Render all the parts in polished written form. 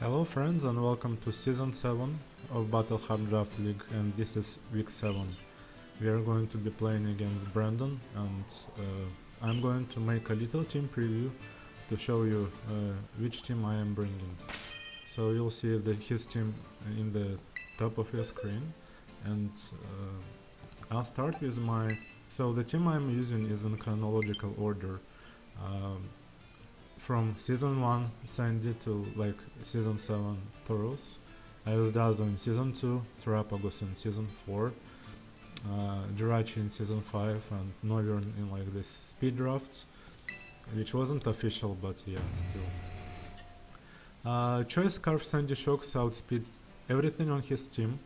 Hello friends and welcome to Season 7 of Battle Hard Draft League, and this is week 7. We are going to be playing against Brandon, and I'm going to make a little team preview to show you which team I am bringing. So you'll see his team in the top of your screen, and I'll start with so the team I'm using is in chronological order. From season 1 Sandy to like season 7 Taurus. I used Dazo in season 2, Terapagos in season 4, Jirachi in season 5, and Novern in like this speed draft, which wasn't official, but yeah, still. Choice Scarf Sandy Shocks outspeeds everything on his team,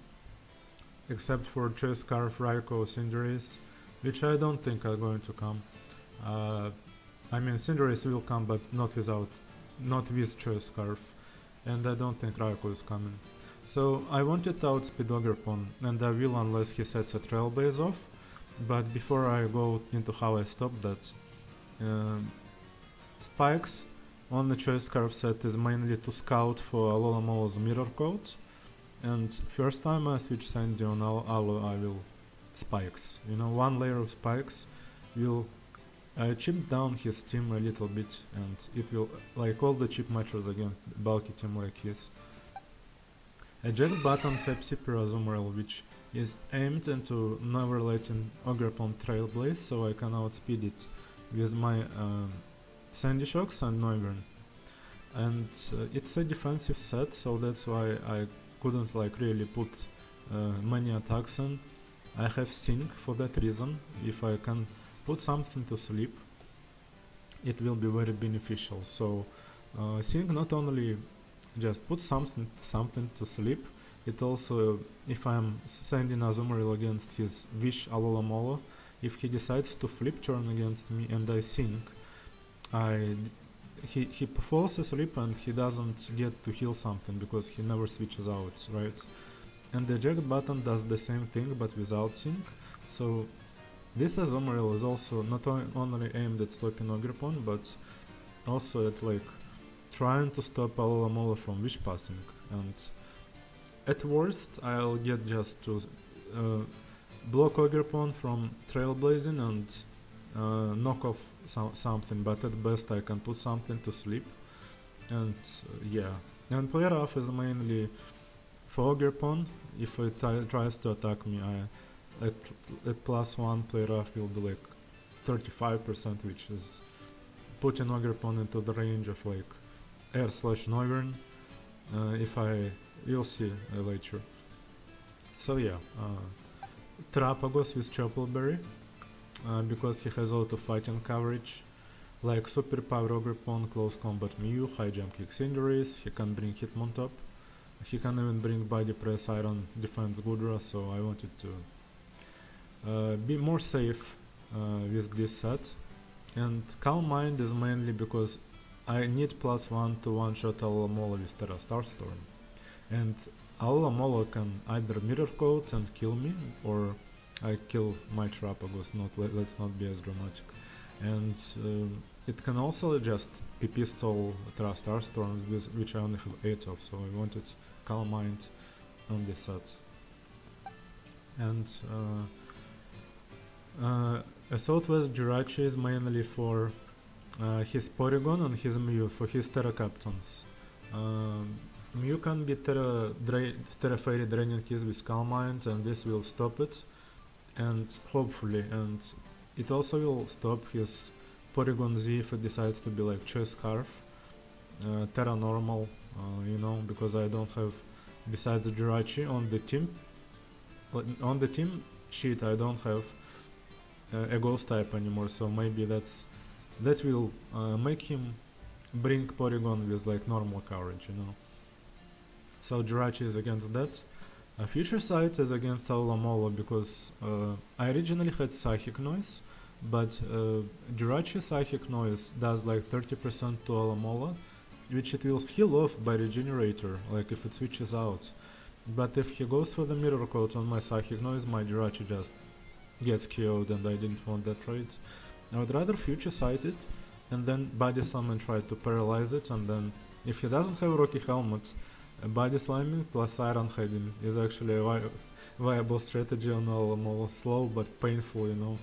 except for Choice Scarf Raiko Cinderace, which I don't think are going to come. I mean, Cinderace will come, but not with Choice Scarf, and I don't think Raikou is coming. So I wanted to outspeed Ogerpon, and I will unless he sets a Trailblaze off. But before I go into how I stop that, Spikes on the Choice Scarf set is mainly to scout for Alolamolo's Mirror Coat, and first time I switch Sandy on Alo, I will Spikes. You know, one layer of Spikes will chip down his team a little bit, and it will, like all the chip matches against bulky team like his. Eject button Sepsi Pyrazumrel, which is aimed into never letting Ogerpon Trailblaze, so I can outspeed it with my Sandy Shocks and Novern. And it's a defensive set, so that's why I couldn't like really put many attacks in. I have Sync for that reason. If I can put something to sleep, it will be very beneficial. So Sync not only just put something to sleep, it also, if I'm sending Azumarill against his Wish Alolamolo, if he decides to flip turn against me and I Sync, he falls asleep and he doesn't get to heal something because he never switches out, right? And the eject button does the same thing but without Sync. So this Azumarill is also not only aimed at stopping Ogerpon, but also at like trying to stop Alolamolo from Wish passing. And at worst, I'll get just to block Ogerpon from Trailblazing and knock off something, but at best I can put something to sleep. And yeah, and play rough is mainly for Ogerpon. If it tries to attack me, at +1 play rough will do like 35%, which is putting Ogerpon into the range of like Air/Novern. You'll see later. So yeah, Terapagos with Choppleberry, because he has auto fighting coverage, like Superpower Ogerpon, Close Combat Mew, High Jump Kick Cinderace. He can bring Hitmontop. He can even bring Body Press, Iron Defense Goodra, so I wanted to be more safe with this set. And Calm Mind is mainly because I need +1 to one-shot Alolamolo with Terra Starstorm. And Alolamolo can either Mirror Coat and kill me, or I kill my Terapagos, let's not be as dramatic. And it can also just PP stall Terra Starstorms, which I only have 8 of, so I wanted Calm Mind on this set. And Assault West Jirachi is mainly for his Porygon and his Mew, for his Terra Captains. Mew can be Terra Fairy Draining Kiss with Calm Mind, and this will stop it, and hopefully, and it also will stop his Porygon Z if it decides to be like Choice Scarf, Terra Normal, you know, because I don't have, besides Jirachi on the team sheet, I don't have a Ghost type anymore, so maybe that will make him bring Porygon with like normal coverage, you know. So Jirachi is against that. Future Sight is against Alolamolo because I originally had Psychic Noise, but Jirachi Psychic Noise does like 30% to Alolamolo, which it will heal off by Regenerator, like if it switches out. But if he goes for the Mirror Coat on my Psychic Noise, my Jirachi just gets KO'd, and I didn't want that trade. I would rather Future Sight it and then Body Slam and try to paralyze it, and then if he doesn't have Rocky Helmet, body slamming plus iron heading is actually a viable strategy on all slow but painful, you know.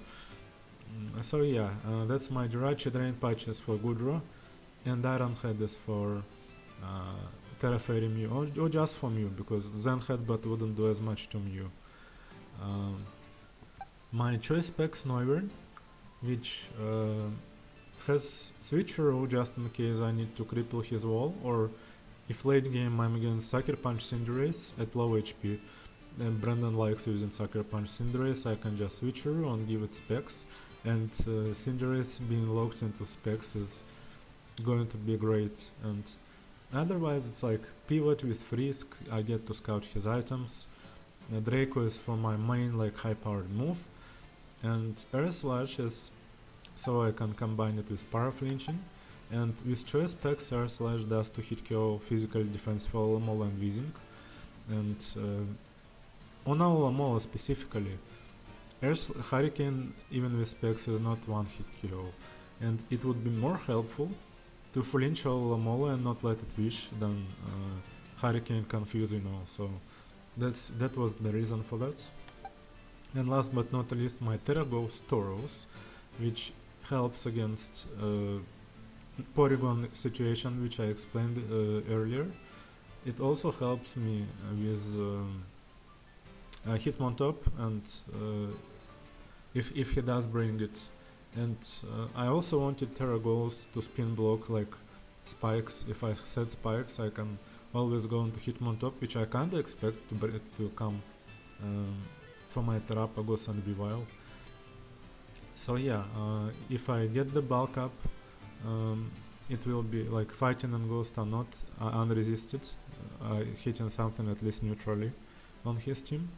So yeah, that's my Jirachi Drain Patches for Goodra, and Iron Head is for Terra Fairy Mew, or just for Mew, because Zen Headbutt wouldn't do as much to Mew. My choice specs Noivern, which has switcheroo just in case I need to cripple his wall, or if late game I'm against Sucker Punch Cinderace at low HP, and Brandon likes using Sucker Punch Cinderace, I can just switcheroo and give it specs, and Cinderace being locked into specs is going to be great. And otherwise it's like pivot with Frisk, I get to scout his items, Draco is for my main like high powered move, and Air Slash is so I can combine it with Para Flinching, and with choice specs Air Slash does to hit KO physically defensive Alomola and Weezing, and on Alomola specifically, Hurricane even with specs is not one hit KO, and it would be more helpful to flinch Alomola and not let it wish than Hurricane confuse, you know, so that was the reason for that. And last but not least, my Terra Ghost Tauros, which helps against Porygon situation, which I explained earlier. It also helps me with Hitmontop, and if he does bring it. And I also wanted Terra Ghost to spin block like spikes. If I set spikes, I can always go into Hitmontop, which I kinda expect to come for my Terrapagos and Weavile. So yeah, if I get the bulk up, it will be like Fighting and Ghost are not unresisted, hitting something at least neutrally on his team.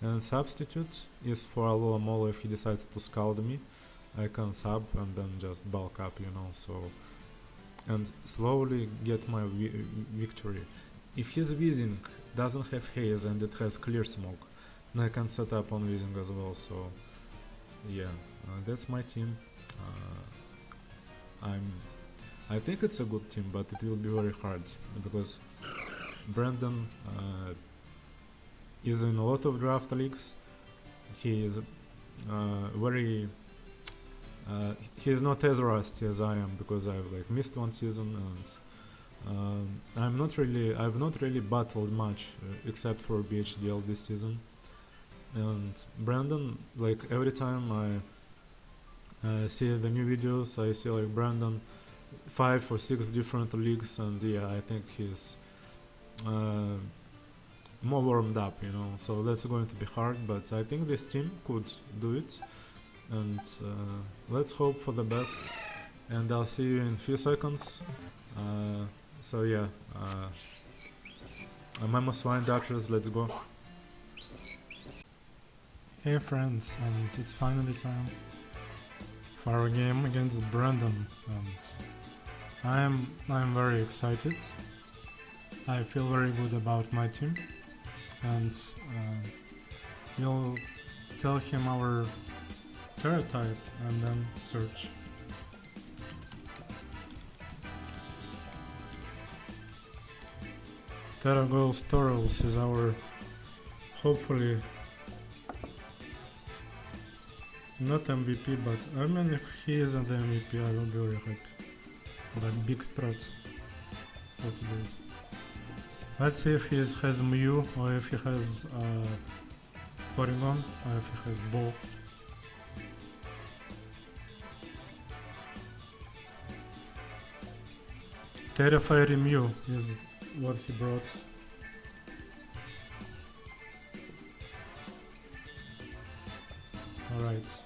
And Substitute is for Alomola if he decides to scald me. I can sub and then just bulk up, you know, so, and slowly get my victory. If his Weezing doesn't have haze and it has clear smoke, then I can set up on Weezing as well, so yeah, that's my team. I think it's a good team, but it will be very hard because Brandon is in a lot of draft leagues. He is very he is not as rusty as I am because I've like missed one season, and I've not really battled much except for BHDL this season. And Brandon, like every time I see the new videos, I see like Brandon 5 or 6 different leagues, and yeah, I think he's more warmed up, you know, so that's going to be hard, but I think this team could do it, and let's hope for the best, and I'll see you in a few seconds. So yeah, Memo Swine Doctors, let's go. Hey friends, and it's finally time for our game against Brandon, and I'm very excited. I feel very good about my team, and we'll tell him our Terra type and then search. Terra Ghost Tauros is our, hopefully, not MVP, but I mean if he isn't the MVP I will be very happy. But big threat for today. Let's see if he has Mew or if he has Porygon or if he has both. Terra Fairy Mew is what he brought. Alright.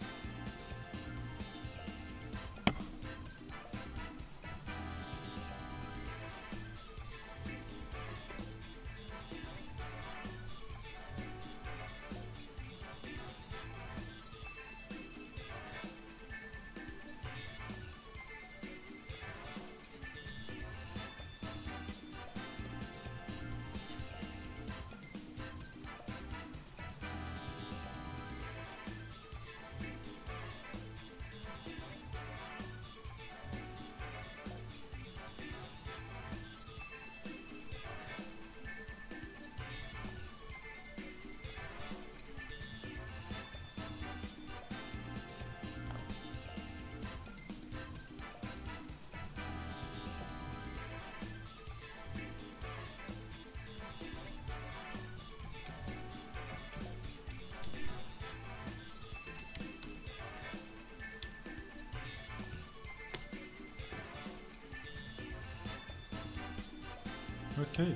Okay.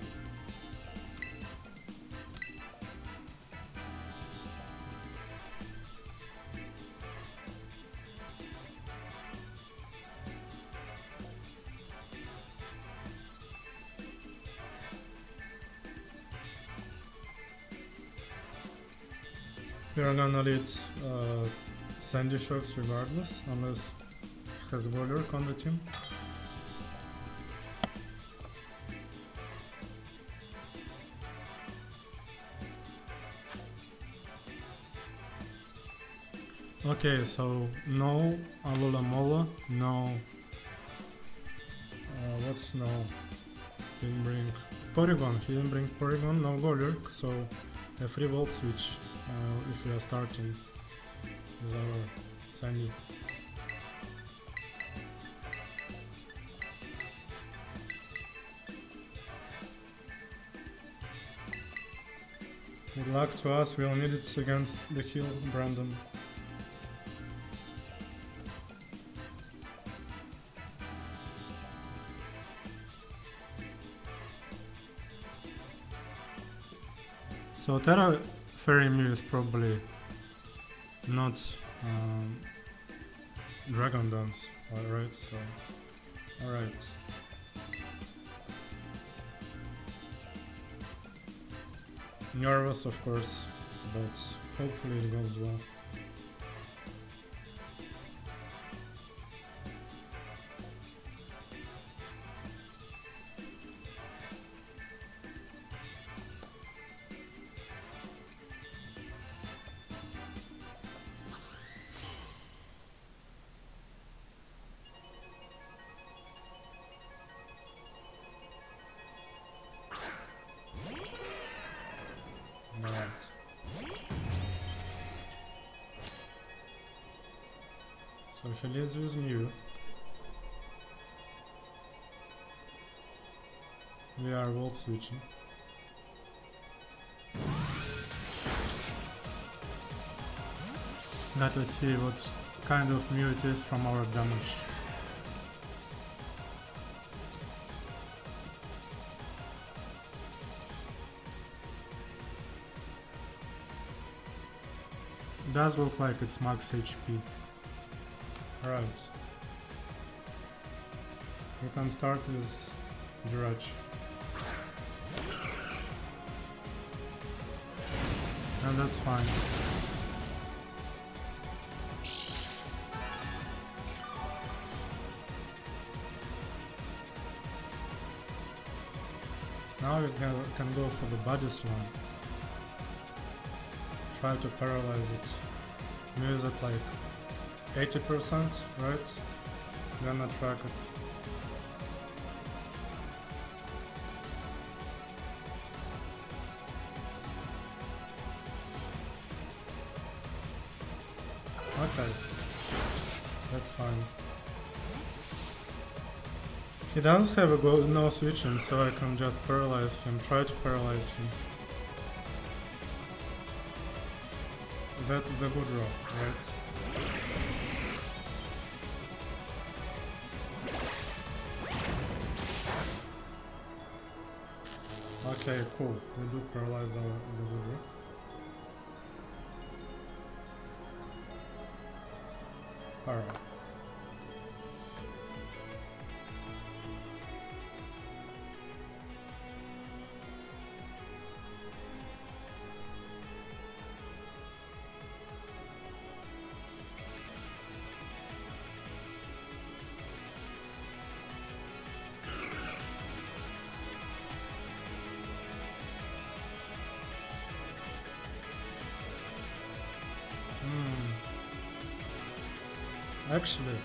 We are gonna lead Sandy Sharks regardless, unless he has Warlock on the team. Okay, so no Alula Mola, no. What's no? Didn't bring Porygon. He didn't bring Porygon, no Golurk, so a free Volt switch if we are starting with our Sandy. Good luck to us, we'll need it against the heal Brandon. So Terra Fairy Mew is probably not Dragon Dance, alright, so alright. Nervous of course, but hopefully it goes well. So he leads with Mew. We are Volt switching. Let us see what kind of Mew it is from our damage. Does look like it's max HP. Right. We can start with Durach. And that's fine. Now we can go for the body slam. Try to paralyze it. Use it like 80%, right? Gonna track it. Okay, that's fine. He doesn't have a no switching, so I can just paralyze him, try to paralyze him. That's the good roll, right? Okay, cool. We do paralyze the Voodoo. Alright. Actually,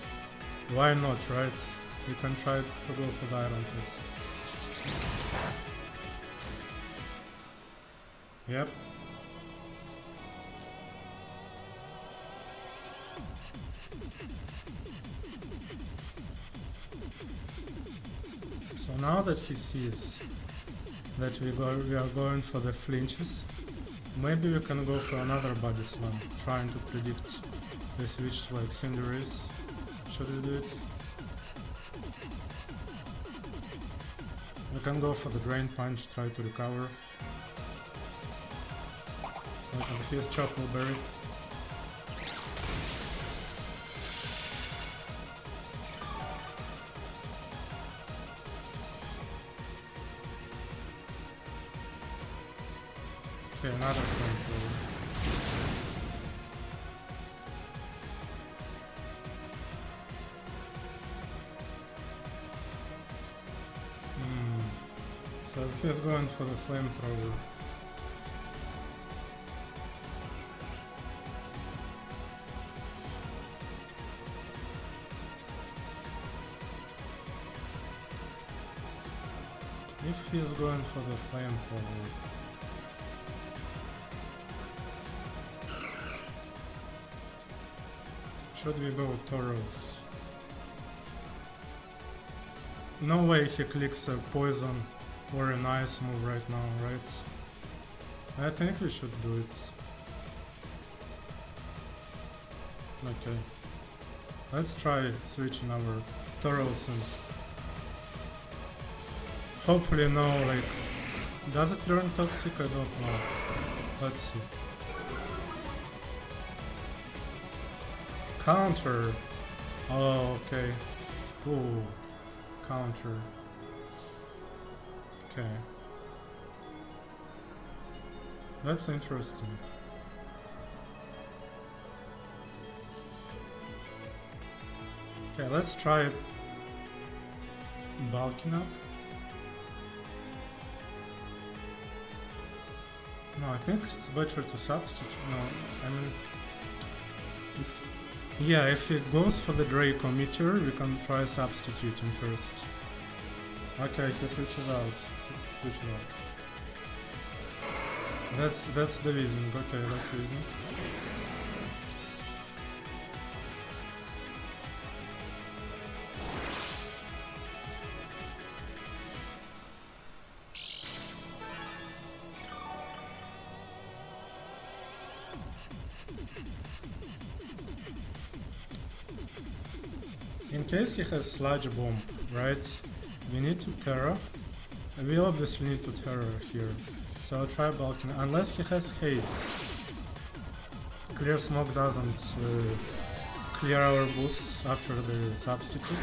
why not, right? You can try to go for the Iron Fist. Yep. So now that he sees that we are going for the flinches, maybe we can go for another body slam, trying to predict the switch to like Cinderace. Should we do it? We can go for the Drain Punch, try to recover. Here's Chocolberry. Okay, another flamethrower. So he's going for the flamethrower. If he's going for the flamethrower, should we go Tauros? No way he clicks a poison or an ice move right now, right? I think we should do it. Okay. Let's try switching our Tauros and hopefully no, like, does it turn toxic? I don't know. Let's see. Counter. Oh, okay. Ooh. Counter. Okay. That's interesting. Okay, let's try bulking up. No, I think it's better to substitute. No, I mean, if he goes for the Draco meter, we can try substituting first. Okay, he switches out. Switches out. That's the reason. Okay, that's the reason. In case he has Sludge Bomb, right? We need to Terra. We obviously need to Terra here. So I'll try bulking, unless he has Haze. Clear Smoke doesn't clear our boosts after the substitute.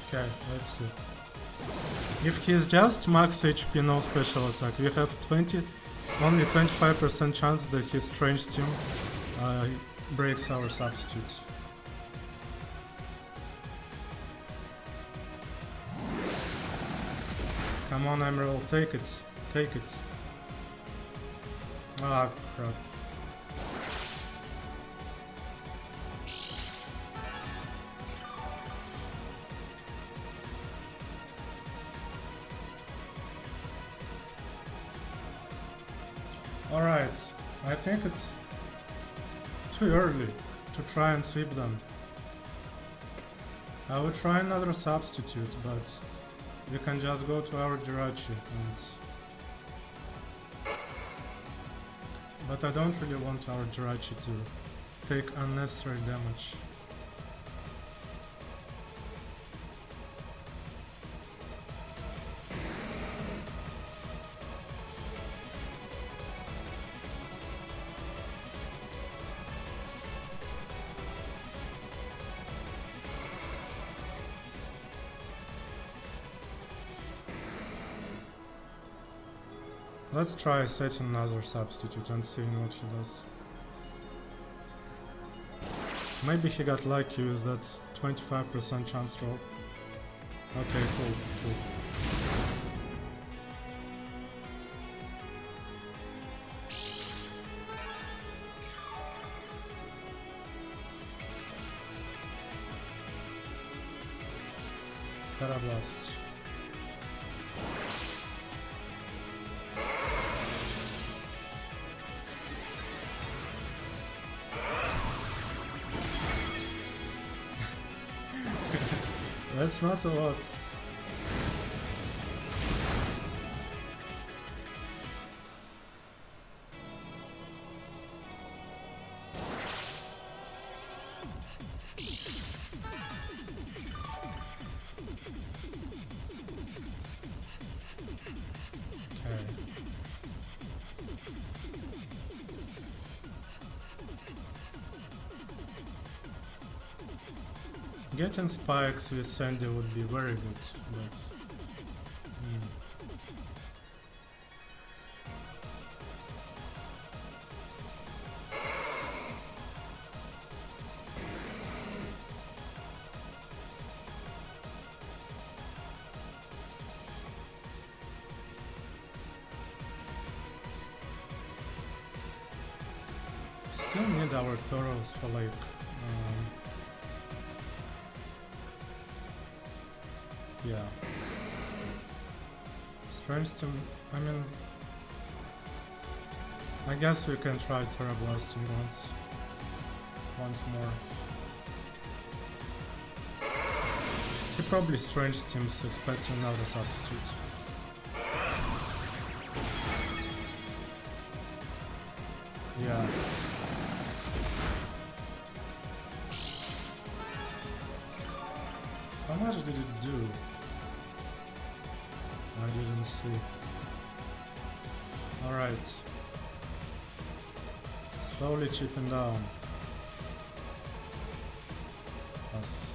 Okay, let's see. If he's just max HP, no special attack, we have only 25% chance that his Strange Team breaks our substitute. Come on, Emerald, take it. Take it. Ah, crap. Alright, I think it's too early to try and sweep them. I will try another substitute, but we can just go to our Jirachi and... But I don't really want our Jirachi to take unnecessary damage. Let's try setting another substitute and seeing what he does. Maybe he got lucky with that 25% chance roll. Okay, cool. Parablast. That's not a lot. Getting spikes with Sandy would be very good, but still need our Toros for like yeah. Strange Team, I mean, I guess we can try Terra Blasting once more. He probably Strange Teams expecting another substitute. Yeah. How much did it do? I didn't see. Alright. Slowly chipping down. Us.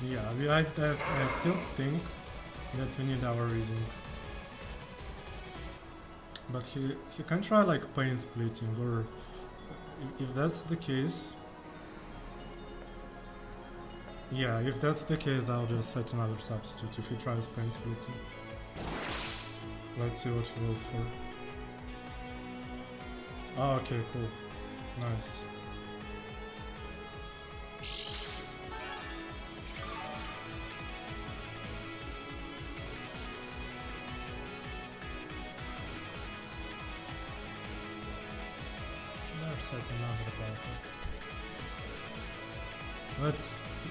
Yeah, I still think that we need our Rising. But he can try like pain splitting, or if that's the case, yeah, if that's the case, I'll just set another substitute if he tries pain splitting. Let's see what he goes for. Oh, okay, cool, nice.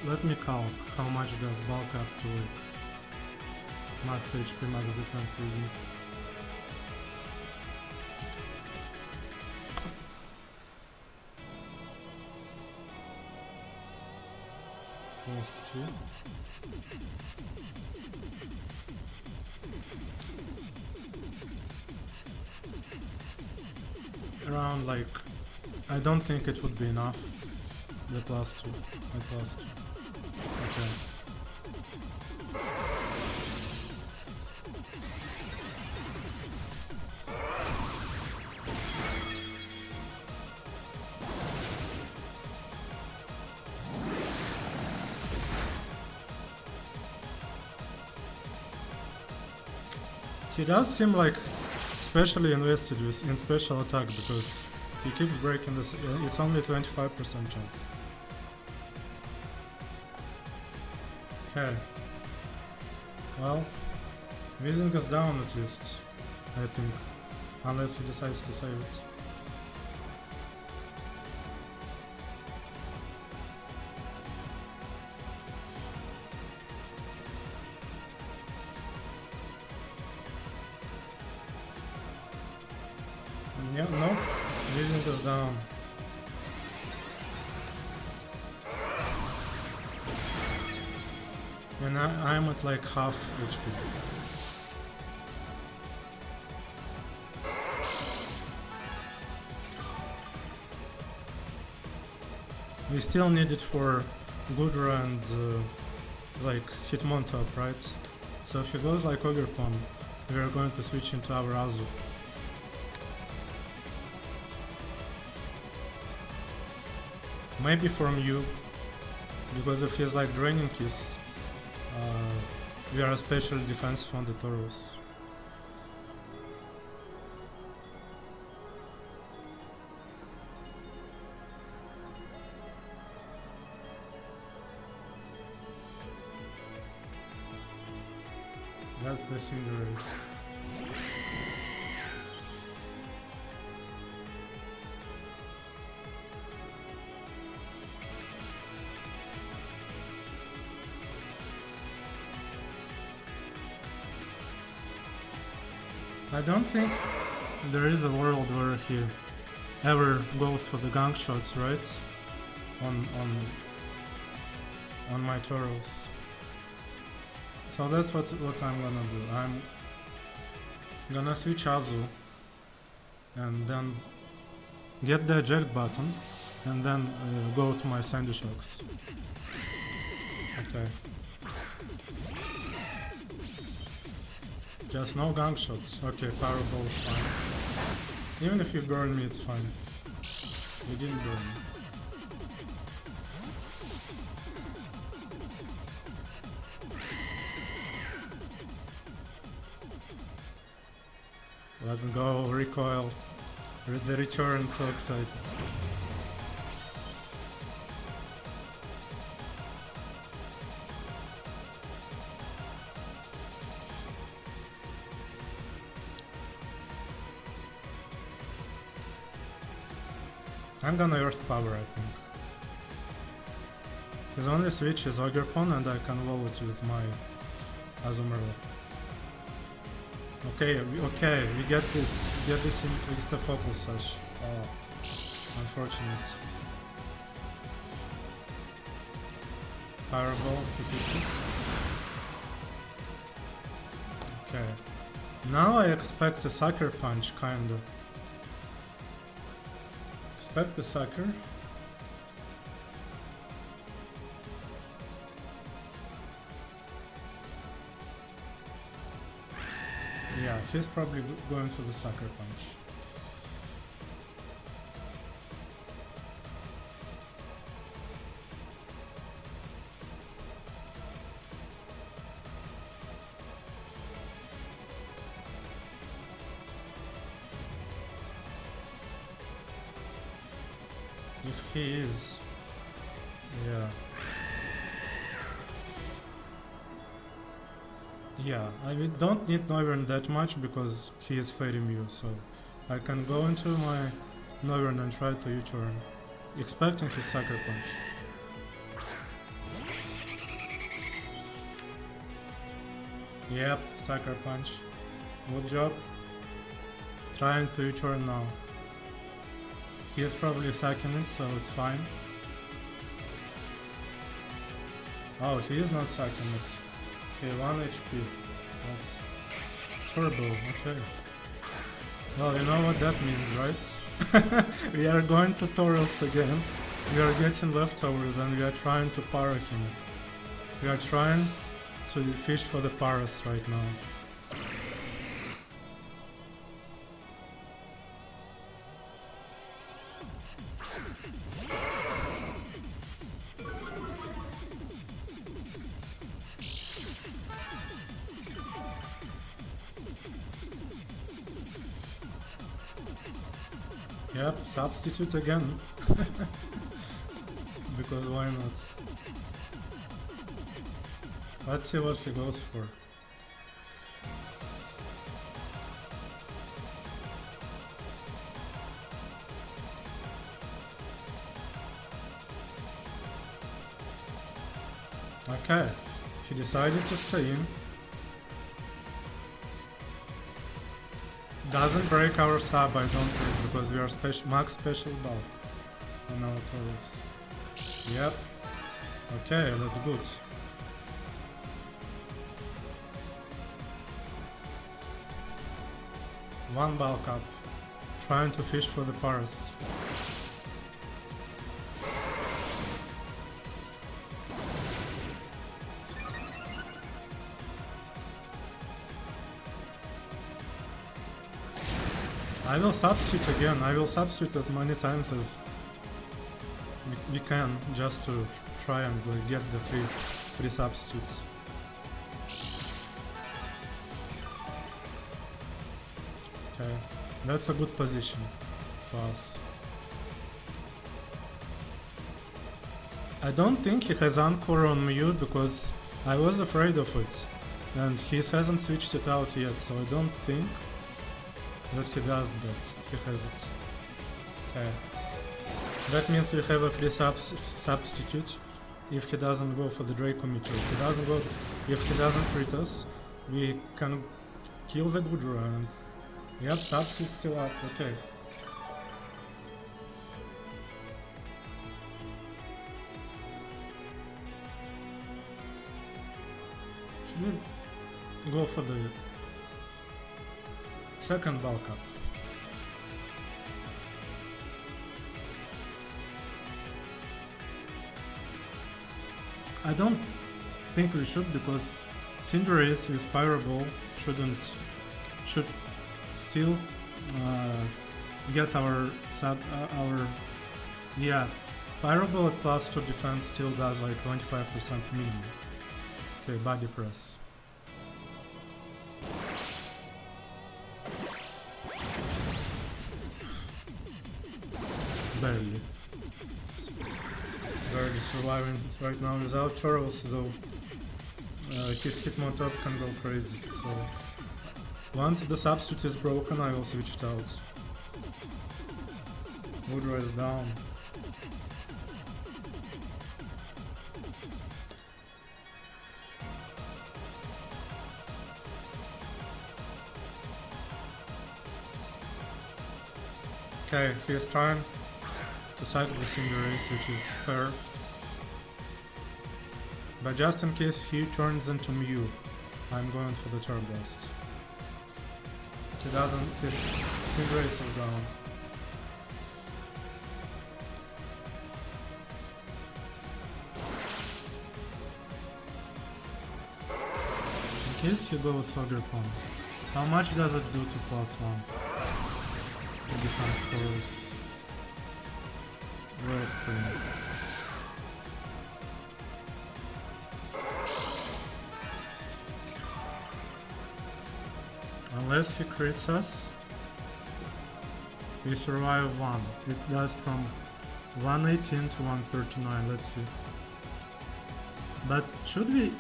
Let me count how much does bulk up to max HP, max defense using. +2. Around like, I don't think it would be enough. The +2. The +2. Okay. He does seem like especially invested in special attack because he keeps breaking this. It's only 25% chance. Okay. Well, Weezing is down at least, I think. Unless he decides to save it. Yeah, no. Weezing is down. And I'm at like half HP. We still need it for Gudra and like Hitmon top, right? So if he goes like Ogerpon, we are going to switch into our Azu. Maybe from you, because if he's like draining his, we are especially defensive on the Tauros. That's the Cinderace. I don't think there is a world where he ever goes for the gang shots, right? On my Tauros. So that's what I'm gonna do. Gonna switch Azu and then get the eject button and then go to my Sandy Shocks. Okay. Just no gang shots. Okay, Powerball is fine. Even if you burn me, it's fine. You didn't burn me. Let's go, recoil. The return, so excited. I'm gonna Earth Power, I think. His only switch is Ogerpon and I can wall it with my Azumarill. Okay, we get this in, it's a focus sash. Oh, unfortunate. Fireball, he hits it. Okay. Now I expect a Sucker Punch, kinda. Expect the Sucker. Yeah, he's probably going for the Sucker Punch. If he is... yeah. Yeah, I don't need Noivern that much because he is Fairy Mew, so I can go into my Noivern and try to U-turn, expecting his Sucker Punch. Yep, Sucker Punch. Good job. Trying to U-turn now. He is probably sacking it, so it's fine. Oh, he is not sacking it. Okay, 1 HP. That's turbo, okay. Well, you know what that means, right? We are going tutorials again. We are getting leftovers and we are trying to para him. We are trying to fish for the paras right now. Yep, substitute again. Because why not? Let's see what he goes for. Okay, he decided to stay in. Doesn't break our sub, I don't think, because we are max special ball on our turtles. Yep. Okay, that's good. One bulk up, trying to fish for the paras. I will substitute again, I will substitute as many times as we can, just to try and get the free substitutes. Okay, that's a good position for us. I don't think he has Anchor on Mew because I was afraid of it and he hasn't switched it out yet, so I don't think that he does that. He has it. Okay. That means we have a free substitute if he doesn't go for the Draco Meteor. If he doesn't treat us, we can kill the Goodra and... Yep, subs is still up, okay. Should we go for the... Second bulk up. I don't think we should, because Cinderace with Pyro Ball should still get our yeah, Pyro Ball at +2 defense still does like 25% minimum. Okay, body press. Barely surviving right now without turtles, though. His Piedmont top can go crazy, so once the substitute is broken I will switch it out. Woodrow is down. Okay, he is trying to side with the Cinderace, which is fair. But just in case he turns into Mew, I'm going for the Turbo Blast. He doesn't, his Cinderace is down. In case he goes Sogerpon, how much does it do to +1? The defense scores. Real Spring. Unless he crits us, we survive 1. It does from 118 to 139, let's see. But should we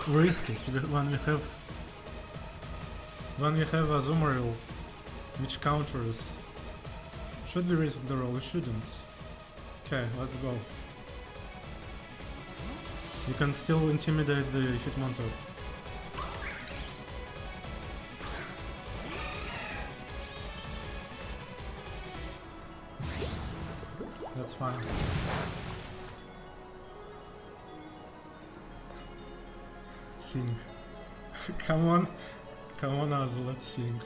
risk it when we have a Azumarill which counters? Should we risk the roll? We shouldn't. Okay, let's go. You can still intimidate the Hitmontop. That's fine. Sing. Come on, Azu, let's sing.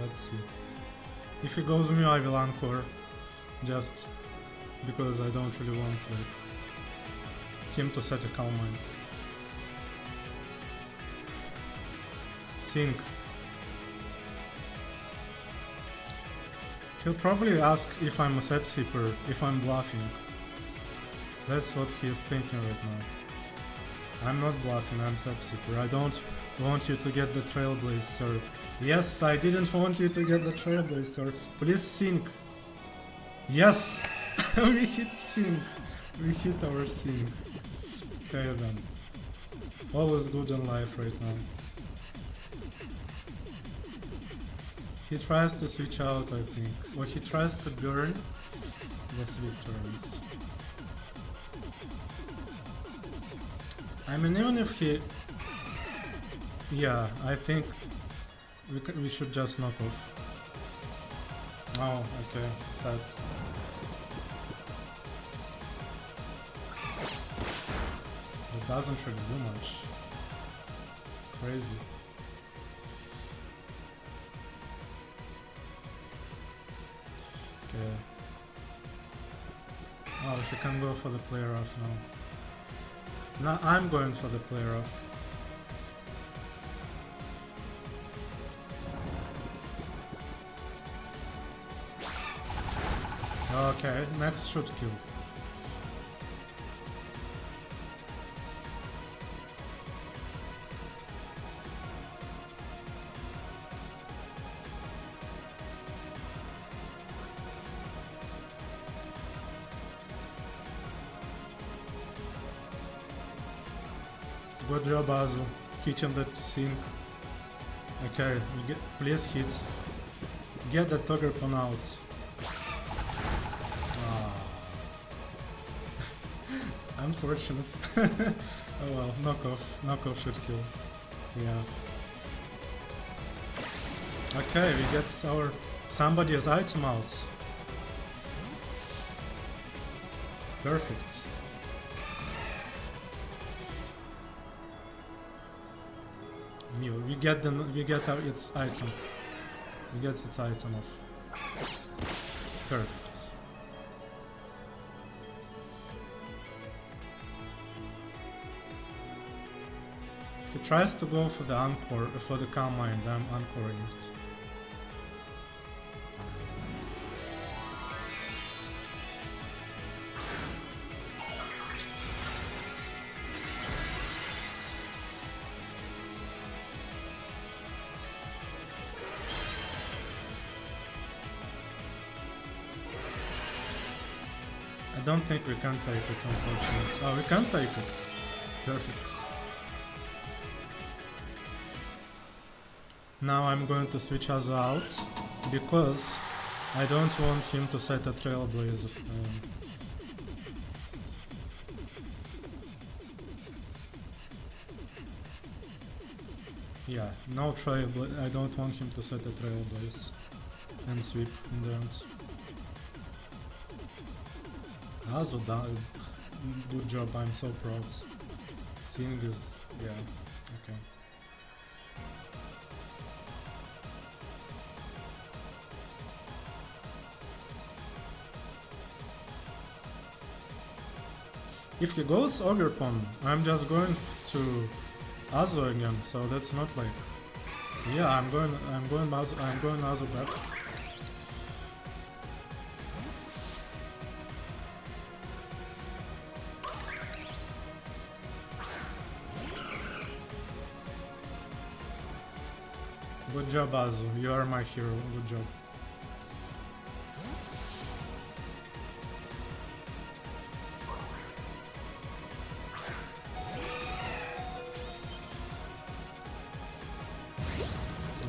Let's see. If he goes Mew, I will Encore, just because I don't really want him to set a Calm Mind. Sing. He'll probably ask if I'm a Set Seeper, if I'm bluffing. That's what he is thinking right now. I'm not bluffing, I'm Set Seeper. I don't want you to get the Trailblaze, sir. Yes, I didn't want you to get the Trailblaze, sir. Please sync. Yes! We hit sync. We hit our sync. Okay then. All is good in life right now. He tries to switch out, I think. Or he tries to burn the sleep turns. I mean, even if he... Yeah, I think we should just knock off. Oh, okay, sad. It doesn't really do much. Crazy. Okay. Oh, she can go for the player off now. No, I'm going for the player off. Okay, next should kill. Good job, Azu. Hitting that sync. Okay, please hit. Get the Togerpon out. Unfortunate. Oh well, knockoff should kill. Yeah. Okay, we get our somebody's item out. New. We get its item. We get its item off. Perfect. He tries to go for the anchor, for the calm mind. I'm anchoring it. I don't think we can take it, unfortunately. Oh, we can take it. Perfect. Now I'm going to switch Azu out, because I don't want him to set a Trailblaze. Yeah, no Trailblaze. I don't want him to set a Trailblaze and sweep in the end. Azu, good job, I'm so proud. Seeing is, yeah, okay. If he goes Overpawn, I'm just going to Azu again, so that's not like, yeah, I'm going Azu back. Good job, Azu. You are my hero. Good job.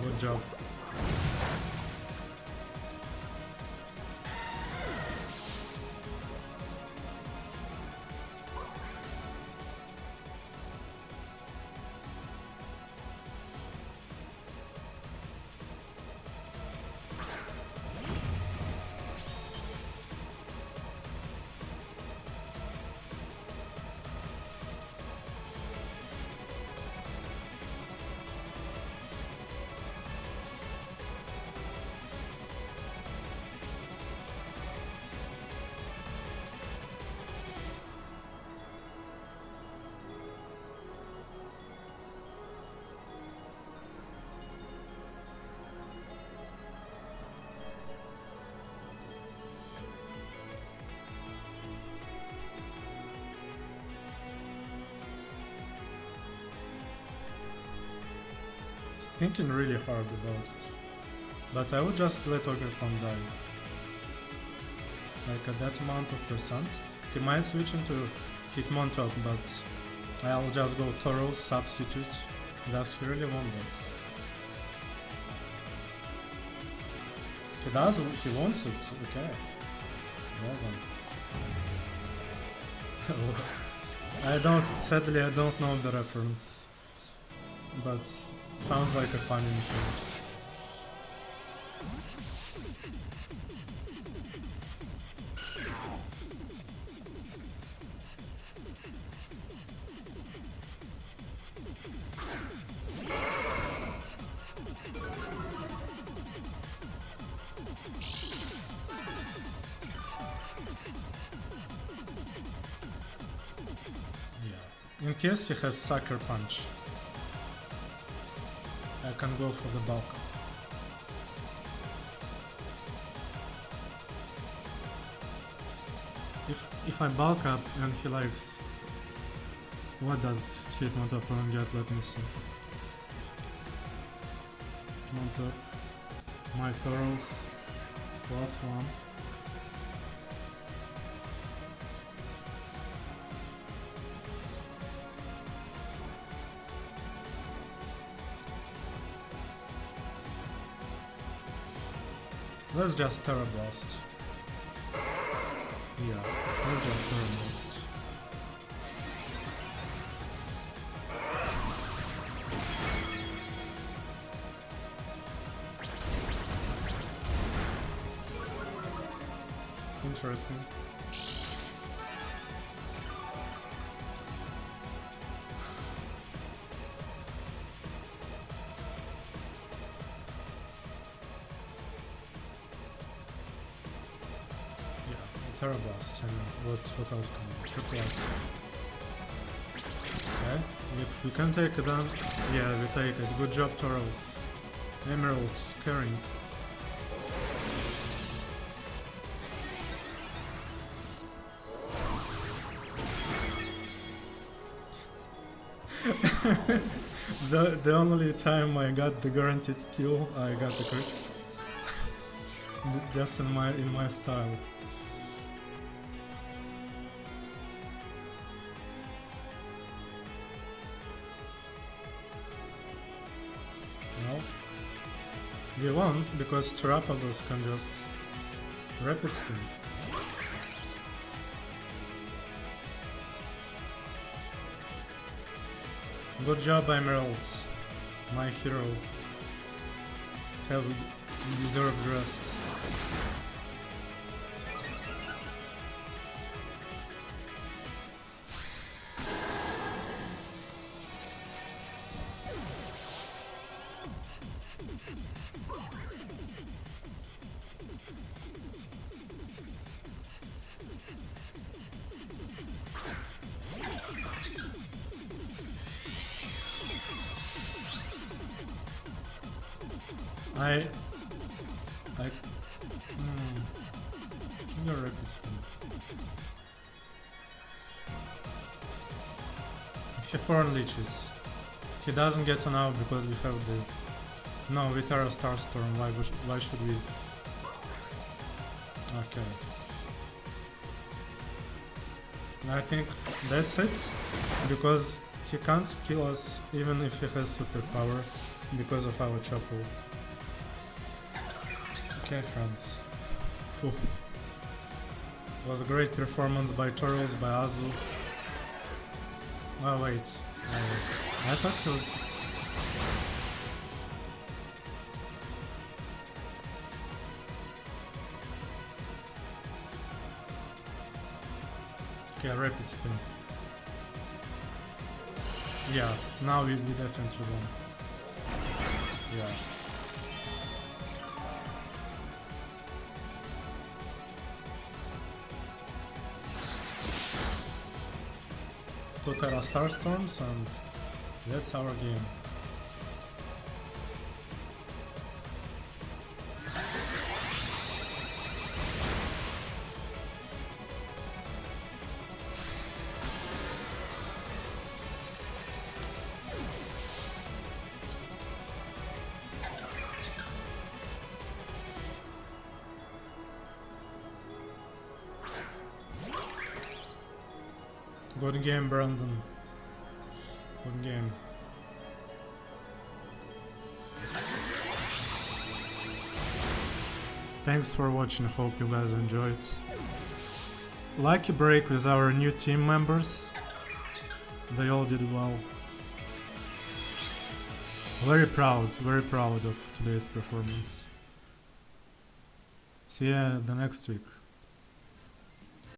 Good job. Thinking really hard about it, but I would just let Overpawn die. Like at that amount of percent. He might switch into Piedmont top, but I'll just go Tauros, substitute. Does he really want that? He does, he wants it, okay. Well done. Sadly I don't know the reference, but sounds like a fun intro. In case he has Sucker Punch, I can go for the bulk. If I bulk up and he likes... What does Piedmont up get? Let me see. Piedmont up. My Tauros. +1. Let's just Terra Blast. Yeah, let's just Terra Blast. Interesting. Terrablast, and what else can we do? Triple S. Okay, we can take it down. Yeah, we take it. Good job, Taurus. Emeralds, carrying. the only time I got the guaranteed kill, I got the crit. Just in my style. No. We won because Terrapagus can just rapid spin. Good job, Emeralds. My hero. Have deserved rest. Your rapid spin. If he foreign leeches, he doesn't get an out because we have the. No, we Terra Starstorm. Why should we? Okay. I think that's it, because he can't kill us even if he has superpower because of our chopper. Okay, friends. Whew. It was a great performance by Turtles, by Azu. Oh wait, I thought he was... Okay, rapid spin. Yeah, now we definitely won. Yeah. Two Terra Starstorms, and that's our game. Good game, Brandon. Good game. Thanks for watching, hope you guys enjoyed. Lucky break with our new team members. They all did well. Very proud of today's performance. See ya the next week.